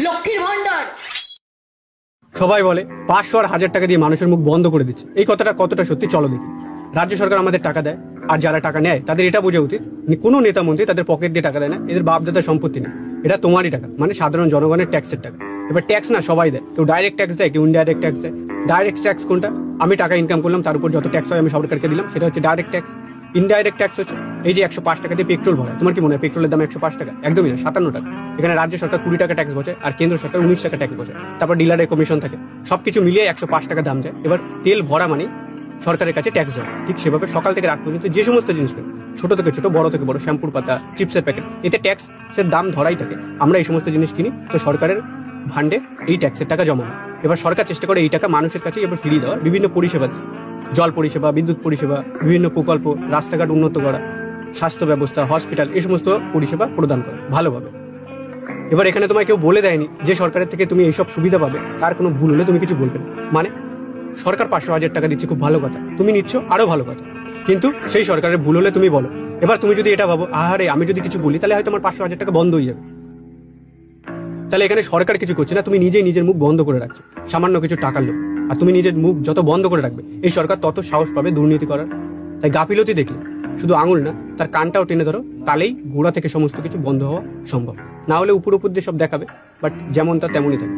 লক্ষ্মীর ভান্ডার। সবাই বলে 500 আর 1000 টাকা দিয়ে মানুষের মুখ বন্ধ করে দিচ্ছে। এই কথাটা কতটা সত্যি চলো দেখি। রাজ্য সরকার আমাদের টাকা দেয়, আর যারা টাকা নেয় তাদের এটা বোঝা উচিত কোনো নেতা মন্ত্রী তাদের পকেট দিয়ে টাকা দেয় না, এদের বাপ দাদার সম্পত্তি নেই, এটা তোমারই টাকা, মানে সাধারণ জনগণের ট্যাক্সের টাকা। এবার ট্যাক্স না সবাই দেয়, কেউ ডাইরেক্ট ট্যাক্স দেয়, কেউ ইনডাইরেক্ট ট্যাক্স দেয়। ডাইরেক্ট ট্যাক্স কোনটা? আমি টাকা ইনকাম করলাম, তার উপর যত ট্যাক্স হয় আমি সরকারকে দিলাম, সেটা হচ্ছে ডাইরেক্ট ট্যাক্স। ইনডাইরেক্ট ট্যাক্স হচ্ছে এই যে 105 টাকা দিয়ে পেট্রোল ভরা, তোমার কি মনে হয় পেট্রোলের দাম 105 টাকা? একদমই না, 57 টাকা। এখানে রাজ্য সরকার 20 টাকা ট্যাক্স বসে আর কেন্দ্র সরকার 19 টাকা ট্যাক্স বসে, তারপর ডিলারের কমিশন থাকে, সবকিছু মিলিয়ে 105 টাকা দাম যায়। এবার তেল ভরা মানে সরকারের কাছে ট্যাক্স যায়। ঠিক সেভাবে সকাল থেকে রাত পর্যন্ত যে সমস্ত জিনিস ছোট থেকে ছোট, বড় থেকে বড়, শ্যাম্পুর পাতা, চিপসের প্যাকেট, এতে ট্যাক্সের দাম ধরাই থাকে। আমরা এই সমস্ত জিনিস কিনি, তো সরকারের ভান্ডে এই ট্যাক্সের টাকা জমা হয়। এবার সরকার চেষ্টা করে এই টাকা মানুষের কাছে এবার ফিরিয়ে দেওয়া, বিভিন্ন পরিষেবা দিয়ে, জল পরিষেবা, বিদ্যুৎ পরিষেবা, বিভিন্ন প্রকল্প, রাস্তাঘাট উন্নত করা, স্বাস্থ্য ব্যবস্থা, হসপিটাল, এই সমস্ত পরিষেবা প্রদান করে ভালোভাবে। এবার এখানে তোমায় কেউ বলে দেয়নি যে সরকারের থেকে তুমি এইসব সুবিধা পাবে, তার কোনো ভুল হলে তুমি কিছু বলবে না। মানে সরকার 500-1000 টাকা দিচ্ছে, খুব ভালো কথা, তুমি নিচ্ছ, আরো ভালো কথা, কিন্তু সেই সরকারের ভুল হলে তুমি বলো। এবার তুমি যদি এটা ভাবো আহারে আমি যদি কিছু বলি তাহলে হয়তো আমার 500-1000 টাকা বন্ধ হয়ে যাবে, তাহলে এখানে সরকার কিছু করছে না, তুমি নিজেই নিজের মুখ বন্ধ করে রাখছো সামান্য কিছু টাকার লোক। আর তুমি নিজের মুখ যত বন্ধ করে রাখবে এই সরকার তত সাহস পাবে দুর্নীতি করার। তাই গাফিলতি দেখলে শুধু আঙুল না, তার কানটাও টেনে ধরো, তাহলেই গোড়া থেকে সমস্ত কিছু বন্ধ হওয়া সম্ভব। না হলে উপর উপর দিয়ে সব দেখাবে, বাট যেমন তা তেমনই থাকে।